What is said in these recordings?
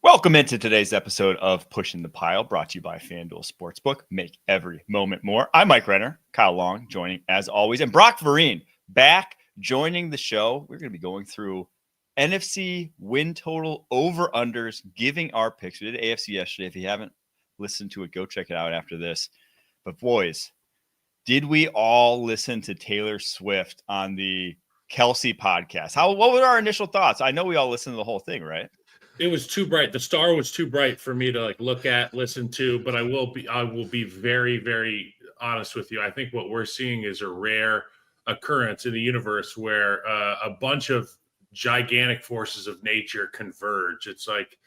Welcome into today's episode of Pushing the Pile, brought to you by FanDuel Sportsbook. Make every moment more. I'm Mike Renner, Kyle Long joining as always, and Brock Vereen back joining the show. We're going to be going through NFC win total over-unders, giving our picks. We did AFC yesterday. If you haven't listened to it, go check it out after this. But boys, did we all listen to Taylor Swift on the Kelsey podcast? What were our initial thoughts? I know we all listened to the whole thing, right? It was too bright. The star was too bright for me to look at, listen to, but I will be very, very honest with you. I think what we're seeing is a rare occurrence in the universe where a bunch of gigantic forces of nature converge. It's like,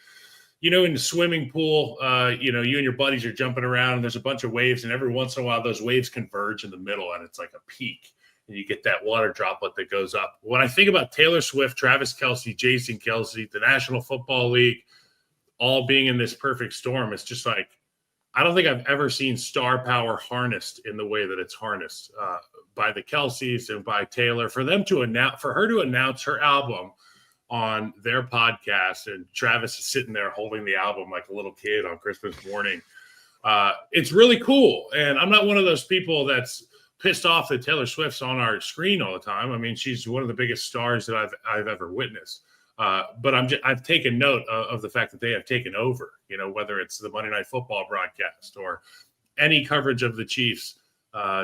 in the swimming pool, you and your buddies are jumping around and there's a bunch of waves, and every once in a while those waves converge in the middle and it's like a peak. And you get that water droplet that goes up. When I think about Taylor Swift, Travis Kelce, Jason Kelce, the National Football League, all being in this perfect storm, it's just like, I don't think I've ever seen star power harnessed in the way that it's harnessed by the Kelces and by Taylor. For her to announce her album on their podcast, and Travis is sitting there holding the album like a little kid on Christmas morning. It's really cool. And I'm not one of those people that's pissed off that Taylor Swift's on our screen all the time. I mean, she's one of the biggest stars that I've ever witnessed. But I've taken note of the fact that they have taken over, whether it's the Monday Night Football broadcast or any coverage of the Chiefs.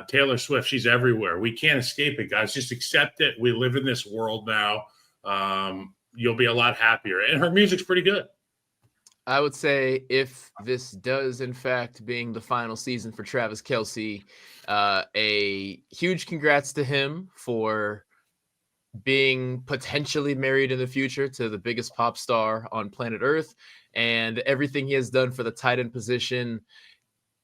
Taylor Swift, she's everywhere. We can't escape it, guys. Just accept it. We live in this world now. You'll be a lot happier. And her music's pretty good. I would say if this does, in fact, being the final season for Travis Kelce, a huge congrats to him for being potentially married in the future to the biggest pop star on planet Earth, and everything he has done for the tight end position,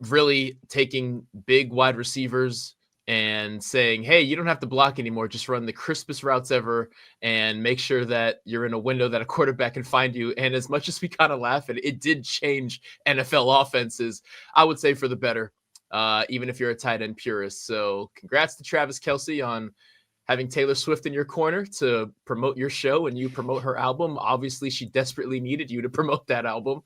really taking big wide receivers and saying, hey, you don't have to block anymore. Just run the crispest routes ever and make sure that you're in a window that a quarterback can find you. And as much as we kind of laugh at it, it did change NFL offenses, I would say, for the better, even if you're a tight end purist. So congrats to Travis Kelce on having Taylor Swift in your corner to promote your show and you promote her album. Obviously, she desperately needed you to promote that album.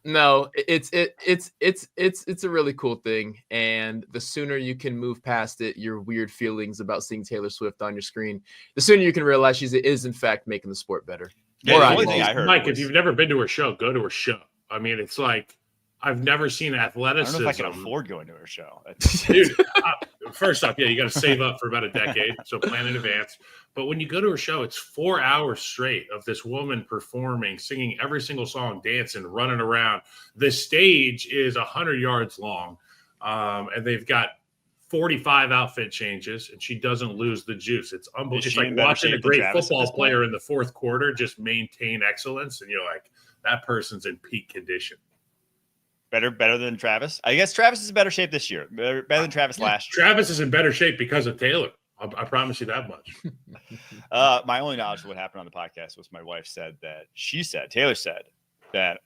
No, it's a really cool thing, and the sooner you can move past it, your weird feelings about seeing Taylor Swift on your screen, the sooner you can realize she is in fact making the sport better. Yeah, the only thing I heard, Mike, if you've never been to her show, go to her show. I mean, it's like I've never seen athleticism. I don't know if I can afford going to her show. Dude, first off, you got to save up for about a decade, so plan in advance. But when you go to her show, it's 4 hours straight of this woman performing, singing every single song, dancing, running around. The stage is 100 yards long, and they've got 45 outfit changes, and she doesn't lose the juice. It's unbelievable. It's like watching a great football player in the fourth quarter just maintain excellence, and you're like, that person's in peak condition. Better than Travis. I guess Travis is in better shape this year. Better than Travis last year. Travis is in better shape because of Taylor. I promise you that much. My only knowledge of what happened on the podcast was my wife said that Taylor said that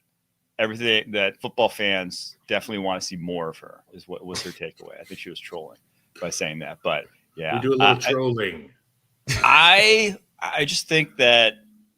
everything that football fans definitely want to see more of her is what was her takeaway. I think she was trolling by saying that, but yeah, we do a little trolling. I just think that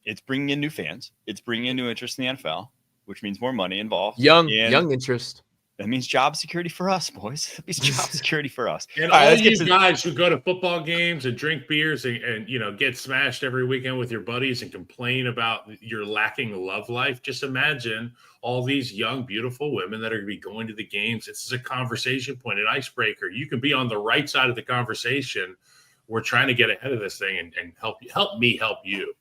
it's bringing in new fans. It's bringing in new interest in the NFL, which means more money involved. Young interest. That means job security for us, boys. That means job security for us. And all you guys who go to football games and drink beers and get smashed every weekend with your buddies and complain about your lacking love life, just imagine all these young, beautiful women that are going to be going to the games. This is a conversation point, an icebreaker. You can be on the right side of the conversation. We're trying to get ahead of this thing and help me help you.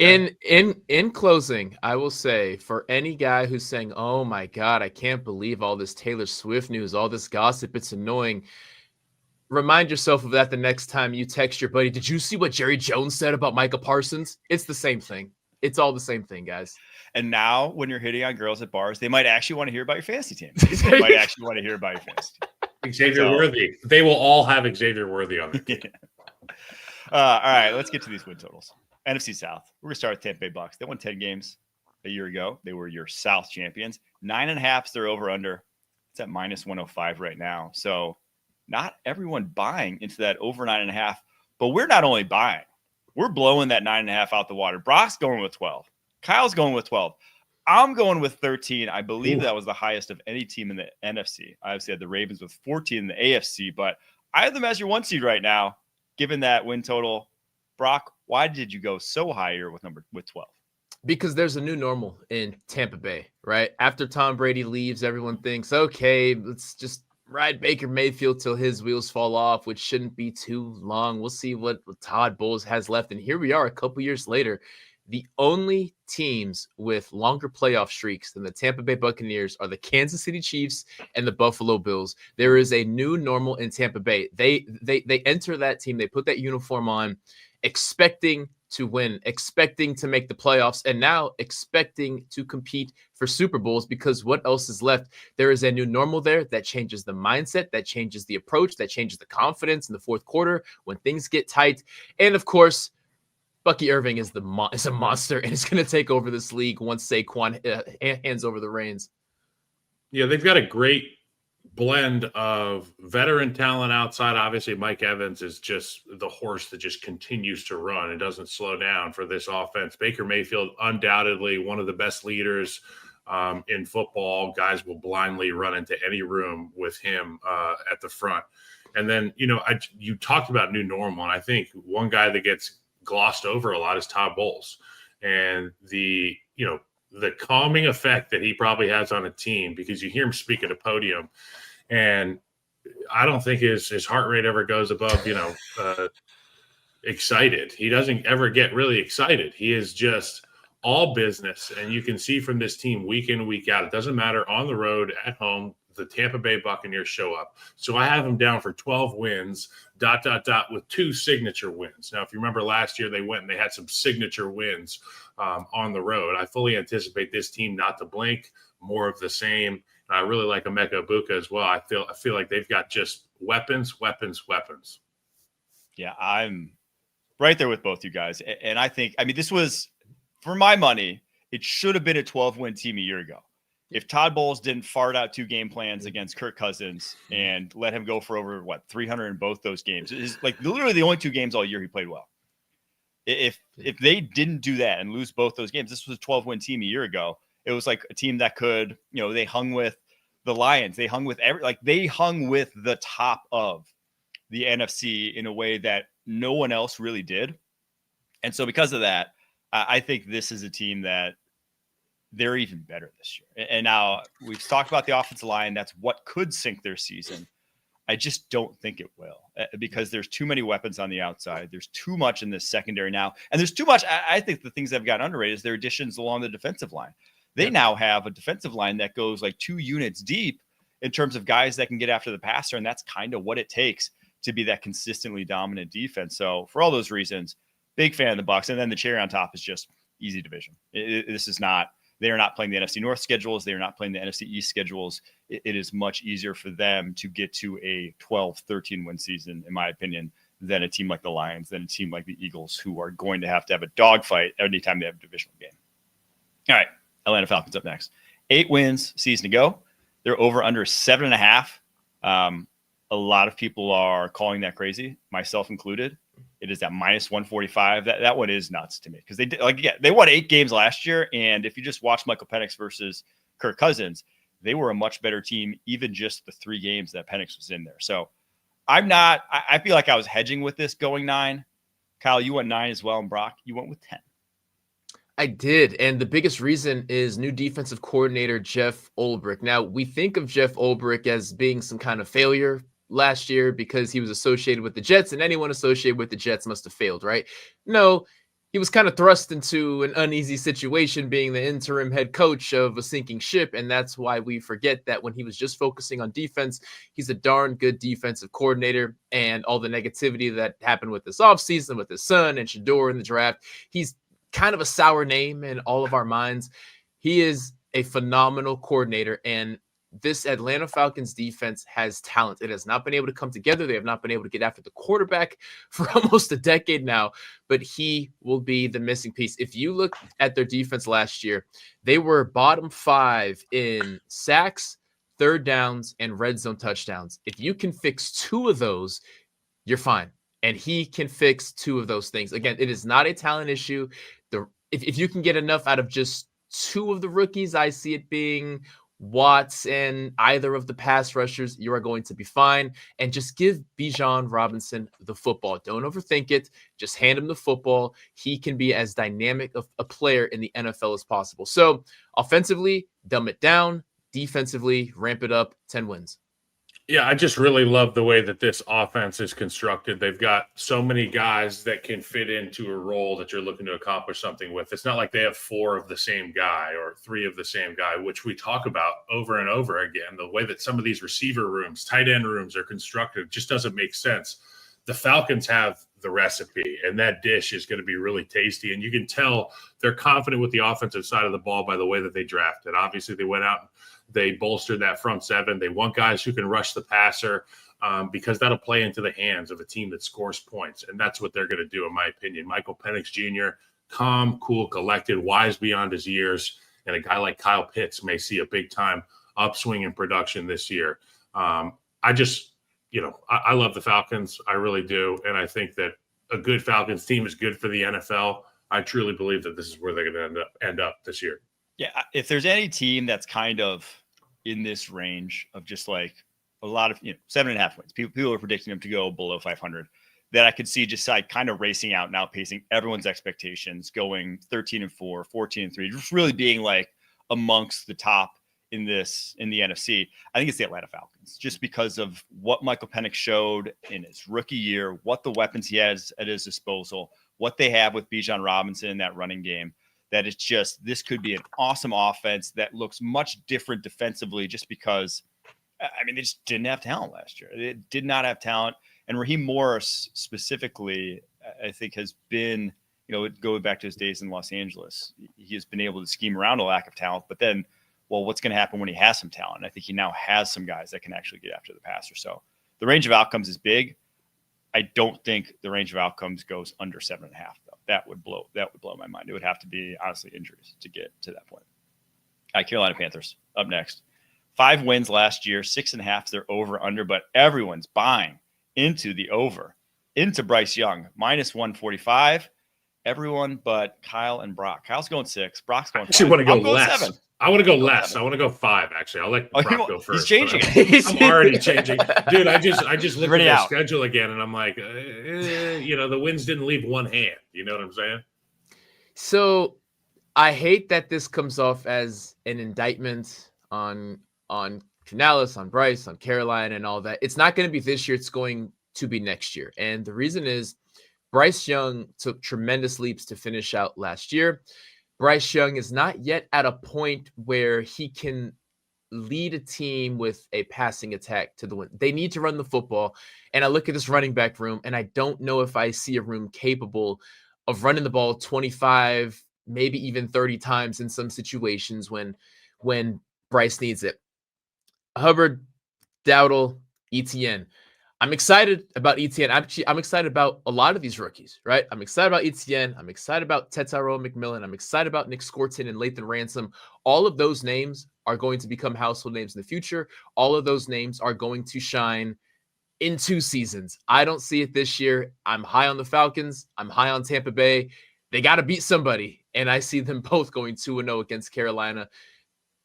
In closing, I will say, for any guy who's saying, oh my God, I can't believe all this Taylor Swift news, all this gossip, it's annoying. Remind yourself of that the next time you text your buddy. Did you see what Jerry Jones said about Micah Parsons? It's the same thing. It's all the same thing, guys. And now when you're hitting on girls at bars, they might actually want to hear about your fantasy team. They might actually want to hear about your fantasy team. Xavier Worthy. They will all have Xavier Worthy on their team. All right, let's get to these win totals. NFC South. We're going to start with Tampa Bay Bucks. They won 10 games a year ago. They were your South champions. 9.5 they're over under. It's at minus 105 right now. So not everyone buying into that over 9.5. But we're not only buying. We're blowing that 9.5 out the water. Brock's going with 12. Kyle's going with 12. I'm going with 13. I believe Ooh. that was the highest of any team in the NFC. I obviously had the Ravens with 14 in the AFC, but I have them as your 1 seed right now, given that win total. Brock, why did you go so high here with 12? Because there's a new normal in Tampa Bay, right? After Tom Brady leaves, everyone thinks, okay, let's just ride Baker Mayfield till his wheels fall off, which shouldn't be too long. We'll see what Todd Bowles has left. And here we are a couple years later. The only teams with longer playoff streaks than the Tampa Bay Buccaneers are the Kansas City Chiefs and the Buffalo Bills. There is a new normal in Tampa Bay. They enter that team, they put that uniform on, expecting to win, expecting to make the playoffs, and now expecting to compete for Super Bowls, because what else is left? There is a new normal there that changes the mindset, that changes the approach, that changes the confidence in the fourth quarter when things get tight. And of course, Bucky Irving is a monster, and is going to take over this league once Saquon hands over the reins. Yeah, they've got a great blend of veteran talent outside. Obviously, Mike Evans is just the horse that just continues to run and doesn't slow down for this offense. Baker Mayfield, undoubtedly one of the best leaders in football. Guys will blindly run into any room with him at the front. And then, you talked about new normal, and I think one guy that gets glossed over a lot is Todd Bowles, and the calming effect that he probably has on a team, because you hear him speak at a podium, and I don't think his heart rate ever goes above, excited. He doesn't ever get really excited. He is just all business. And you can see from this team week in, week out, it doesn't matter on the road, at home, the Tampa Bay Buccaneers show up. So I have them down for 12 wins, ... with 2 signature wins. Now, if you remember last year, they went and they had some signature wins on the road. I fully anticipate this team not to blink, more of the same. And I really like Emeka Egbuka as well. I feel like they've got just weapons. Yeah, I'm right there with both you guys. And I think, this was, for my money, it should have been a 12-win team a year ago. If Todd Bowles didn't fart out 2 game plans against Kirk Cousins and let him go for over 300 in both those games, it's like literally the only 2 games all year he played well. If they didn't do that and lose both those games, this was a 12-win team a year ago. It was like a team that could, they hung with the Lions, they hung with they hung with the top of the NFC in a way that no one else really did. And so because of that, I think this is a team that they're even better this year. And now we've talked about the offensive line. That's what could sink their season. I just don't think it will, because there's too many weapons on the outside. There's too much in this secondary now. And there's too much. I think the things that have got underrated is their additions along the defensive line. They now have a defensive line that goes 2 units deep in terms of guys that can get after the passer. And that's kind of what it takes to be that consistently dominant defense. So for all those reasons, big fan of the Bucs. And then the cherry on top is just easy division. This is not. They are not playing the NFC North schedules. They are not playing the NFC East schedules. It is much easier for them to get to a 12, 13 win season, in my opinion, than a team like the Lions, than a team like the Eagles, who are going to have a dogfight anytime they have a divisional game. All right, Atlanta Falcons up next. 8 wins, season to go. They're over under 7.5. A lot of people are calling that crazy, myself included. It is at minus 145. That one is nuts to me, because they won 8 games last year. And if you just watch Michael Penix versus Kirk Cousins, they were a much better team, even just the 3 games that Penix was in there. So I feel like I was hedging with this going 9. Kyle, you went 9 as well. And Brock, you went with 10. I did. And the biggest reason is new defensive coordinator Jeff Ulbrich. Now, we think of Jeff Ulbrich as being some kind of failure last year because he was associated with the Jets, and anyone associated with the Jets must have failed, right? No, he was kind of thrust into an uneasy situation being the interim head coach of a sinking ship. And that's why we forget that when he was just focusing on defense, he's a darn good defensive coordinator. And all the negativity that happened with this offseason with his son and Shador in the draft, he's kind of a sour name in all of our minds. He is a phenomenal coordinator, and this Atlanta Falcons defense has talent. It has not been able to come together. They have not been able to get after the quarterback for almost a decade now, but he will be the missing piece. If you look at their defense last year, they were bottom 5 in sacks, third downs, and red zone touchdowns. If you can fix 2 of those, you're fine. And he can fix 2 of those things. Again, it is not a talent issue. The if you can get enough out of just two of the rookies, I see it being Watts and either of the pass rushers, you are going to be fine. And just give Bijan Robinson the football. Don't overthink it. Just hand him the football. He can be as dynamic of a player in the NFL as possible. So offensively, dumb it down. Defensively, ramp it up. 10 wins. Yeah, I just really love the way that this offense is constructed. They've got so many guys that can fit into a role that you're looking to accomplish something with. It's not like they have 4 of the same guy or 3 of the same guy, which we talk about over and over again. The way that some of these receiver rooms, tight end rooms are constructed just doesn't make sense. The Falcons have the recipe, and that dish is going to be really tasty. And you can tell they're confident with the offensive side of the ball by the way that they drafted. Obviously, they went out, they bolstered that front 7. They want guys who can rush the passer because that'll play into the hands of a team that scores points. And that's what they're going to do, in my opinion. Michael Penix Jr., calm, cool, collected, wise beyond his years. And a guy like Kyle Pitts may see a big-time upswing in production this year. I love the Falcons. I really do. And I think that a good Falcons team is good for the NFL. I truly believe that this is where they're going to end up this year. Yeah. If there's any team that's kind of in this range of just like a lot of, 7.5 wins, people are predicting them to go below 500, that I could see just like kind of racing out and outpacing everyone's expectations, going 13-4, 14-3, just really being like amongst the top in the NFC. I think it's the Atlanta Falcons, just because of what Michael Penix showed in his rookie year, what the weapons he has at his disposal, what they have with Bijan Robinson in that running game, that it's just, this could be an awesome offense that looks much different defensively, just because, they just didn't have talent last year. They did not have talent. And Raheem Morris specifically, I think, has been, going back to his days in Los Angeles, he has been able to scheme around a lack of talent, but then, well, what's going to happen when he has some talent? I think he now has some guys that can actually get after the passer. So the range of outcomes is big. I don't think the range of outcomes goes under 7.5, though. That would blow my mind. It would have to be, honestly, injuries to get to that point. All right, Carolina Panthers up next. 5 wins last year, 6.5 they're over under, but everyone's buying into the over, into Bryce Young, -145. Everyone but Kyle and Brock. Kyle's going 6. Brock's going 5. I actually want to go less. 7. I want to go less. 7. I want to go 5, actually. I'll let Brock go first. He's changing it. I'm already changing. Dude, I just looked at the schedule again, and I'm like, the wins didn't leave one hand. You know what I'm saying? So I hate that this comes off as an indictment on Canales, on Bryce, on Carolina, and all that. It's not going to be this year. It's going to be next year. And the reason is Bryce Young took tremendous leaps to finish out last year. Bryce Young is not yet at a point where he can lead a team with a passing attack to the win. They need to run the football. And I look at this running back room, and I don't know if I see a room capable of running the ball 25, maybe even 30 times in some situations when Bryce needs it. Hubbard, Dowdle, Etienne. I'm excited about Etienne. I'm excited about a lot of these rookies, right? I'm excited about Etienne. I'm excited about Tetairoa McMillan. I'm excited about Nick Scorton and Lathan Ransom. All of those names are going to become household names in the future. All of those names are going to shine in 2 seasons. I don't see it this year. I'm high on the Falcons. I'm high on Tampa Bay. They got to beat somebody, and I see them both going 2-0 against Carolina.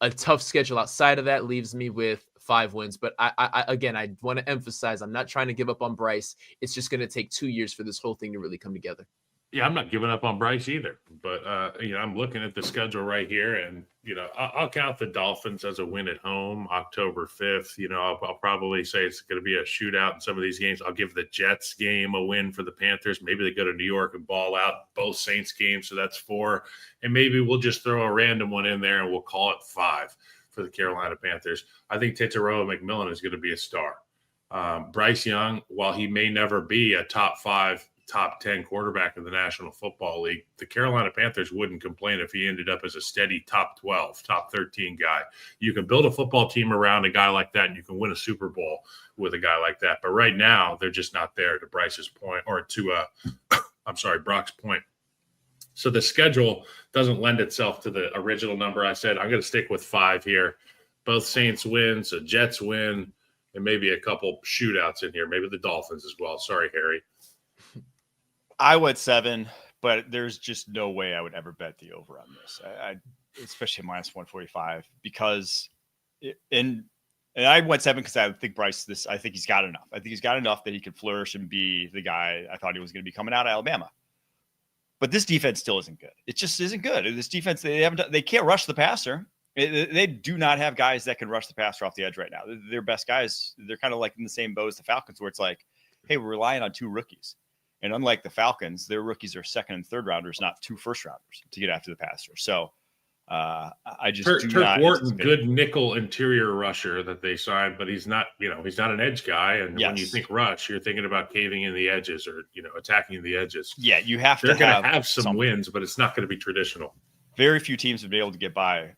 A tough schedule outside of that leaves me with 5 wins. But I want to emphasize, I'm not trying to give up on Bryce. It's just going to take 2 years for this whole thing to really come together. Yeah, I'm not giving up on Bryce either. But, I'm looking at the schedule right here, and, I'll count the Dolphins as a win at home October 5th. I'll probably say it's going to be a shootout in some of these games. I'll give the Jets game a win for the Panthers. Maybe they go to New York and ball out both Saints games, so that's 4. And maybe we'll just throw a random one in there, and we'll call it 5 for the Carolina Panthers. I think Tetairoa McMillan is going to be a star. Bryce Young, while he may never be a top 5, top 10 quarterback in the National Football League, the Carolina Panthers wouldn't complain if he ended up as a steady top 12, top 13 guy. You can build a football team around a guy like that, and you can win a Super Bowl with a guy like that. But right now, they're just not there, to Bryce's point, or to Brock's point. So the schedule doesn't lend itself to the original number I said. I'm going to stick with 5 here. Both Saints wins, a Jets win, and maybe a couple shootouts in here. Maybe the Dolphins as well. Sorry, Harry. I went 7. but there's just no way I would ever bet the over on this. I especially minus 145 because and I went 7 because I think Bryce, I think he's got enough. I think he's got enough that he could flourish and be the guy I thought he was going to be coming out of Alabama. But this defense still isn't good. It just isn't good. This defense, they can't rush the passer. They do not have guys that can rush the passer off the edge right now. Their best guys, they're kind of like in the same boat as the Falcons, where it's like, hey, we're relying on 2 rookies. And unlike the Falcons, their rookies are second and third rounders, not 2 first rounders to get after the passer. So I just Turk Wharton, good nickel interior rusher that they signed, but he's not an edge guy. And when you think rush, you're thinking about caving in the edges or attacking the edges. Yeah, you have They're to. They're going to have some wins, but it's not going to be traditional. Very few teams have been able to get by.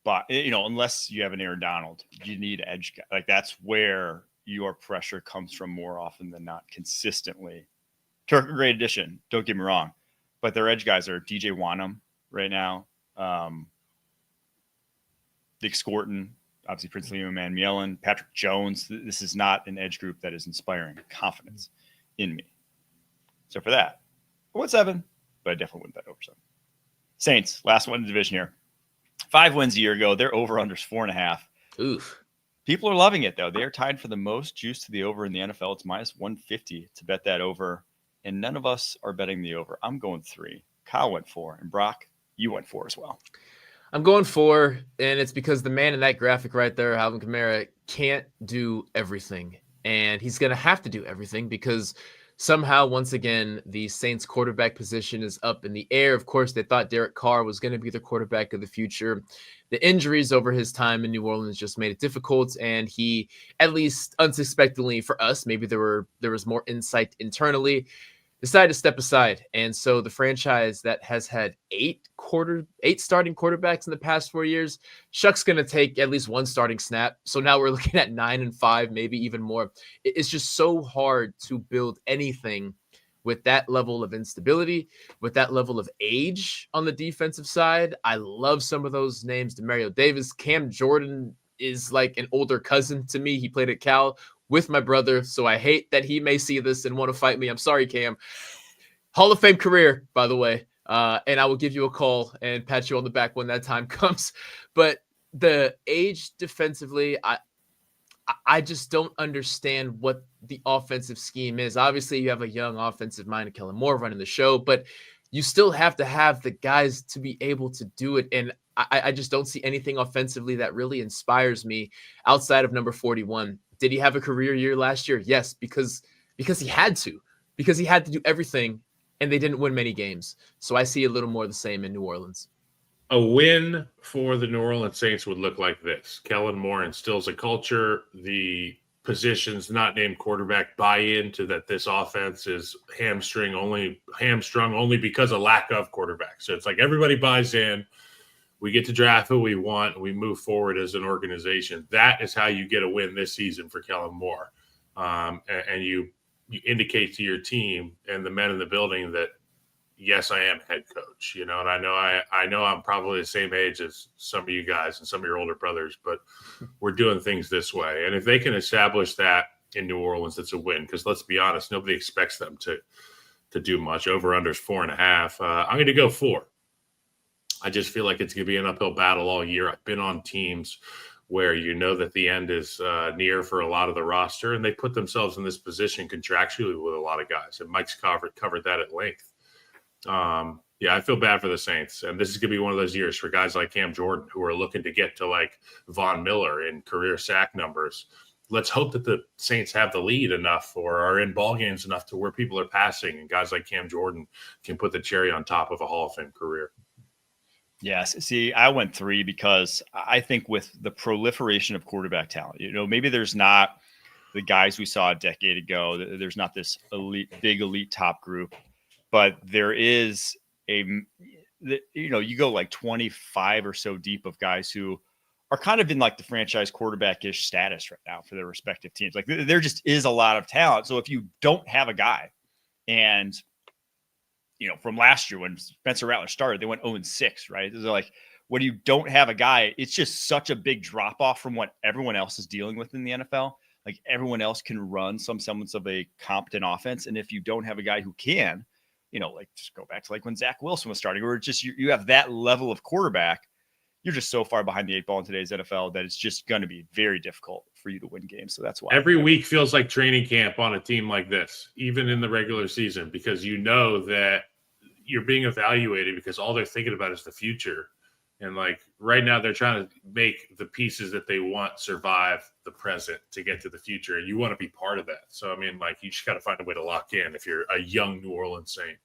But unless you have an Aaron Donald, you need edge guy. Like that's where your pressure comes from more often than not, consistently. Turk, a great addition. Don't get me wrong, but their edge guys are DJ Wanham right now. Dick Scorton, obviously Prince Liam and Mielin, Patrick Jones. This is not an edge group that is inspiring confidence in me. So for that, I went 7, but I definitely wouldn't bet over 7. Saints, last one in the division here. 5 wins a year ago. Their over-under's 4.5. Oof. People are loving it, though. They are tied for the most juice to the over in the NFL. It's minus 150 to bet that over, and none of us are betting the over. I'm going 3. Kyle went 4, and Brock, you went 4 as well. I'm going 4, and it's because the man in that graphic right there, Alvin Kamara, can't do everything. And he's going to have to do everything because somehow, once again, the Saints quarterback position is up in the air. Of course, they thought Derek Carr was going to be the quarterback of the future. The injuries over his time in New Orleans just made it difficult, and he, at least unsuspectingly for us, maybe there was more insight internally, decided to step aside. And so the franchise that has had 8 starting quarterbacks in the past 4 years, Shuck's going to take at least 1 starting snap. So now we're looking at 9-5, maybe even more. It's just so hard to build anything with that level of instability, with that level of age on the defensive side. I love some of those names. Demario Davis, Cam Jordan is like an older cousin to me. He played at Cal with my brother, so I hate that he may see this and want to fight me. I'm sorry, Cam. Hall of Fame career, by the way, and I will give you a call and pat you on the back when that time comes. But the age defensively, I just don't understand what the offensive scheme is. Obviously, you have a young offensive mind, Kellen Moore, running the show, but you still have to have the guys to be able to do it. And I just don't see anything offensively that really inspires me outside of number 41. Did he have a career year last year? Yes, because he had to do everything, and they didn't win many games. So I see a little more of the same in New Orleans. A win for the New Orleans Saints would look like this. Kellen Moore instills a culture. The positions not named quarterback buy into that this offense is hamstrung only because of lack of quarterback. So it's like everybody buys in. We get to draft who we want, and we move forward as an organization. That is how you get a win this season for Kellen Moore. And you indicate to your team and the men in the building that, yes, I am head coach, and I know I'm probably the same age as some of you guys and some of your older brothers, but we're doing things this way. And if they can establish that in New Orleans, it's a win, because let's be honest, nobody expects them to do much. Over under is 4.5. I'm going to go 4. I just feel like it's going to be an uphill battle all year. I've been on teams where that the end is near for a lot of the roster, and they put themselves in this position contractually with a lot of guys. And Mike's covered that at length. I feel bad for the Saints, and this is going to be one of those years for guys like Cam Jordan who are looking to get to like Von Miller in career sack numbers. Let's hope that the Saints have the lead enough or are in ball games enough to where people are passing, and guys like Cam Jordan can put the cherry on top of a Hall of Fame career. Yes. See, I went 3 because I think with the proliferation of quarterback talent, maybe there's not the guys we saw a decade ago. There's not this big elite top group, but there is you go like 25 or so deep of guys who are kind of in like the franchise quarterback-ish status right now for their respective teams. Like there just is a lot of talent. So if you don't have a guy, and from last year when Spencer Rattler started, they went 0-6, right? They're like, when you don't have a guy, it's just such a big drop off from what everyone else is dealing with in the NFL. Like everyone else can run some semblance of a competent offense. And if you don't have a guy who can, like just go back to like when Zach Wilson was starting, or just you have that level of quarterback. You're just so far behind the 8 ball in today's NFL that it's just going to be very difficult for you to win games. So that's why every week feels like training camp on a team like this, even in the regular season, because you know that you're being evaluated because all they're thinking about is the future. And like right now they're trying to make the pieces that they want survive the present to get to the future. And you want to be part of that. So, I mean, like you just got to find a way to lock in if you're a young New Orleans Saint.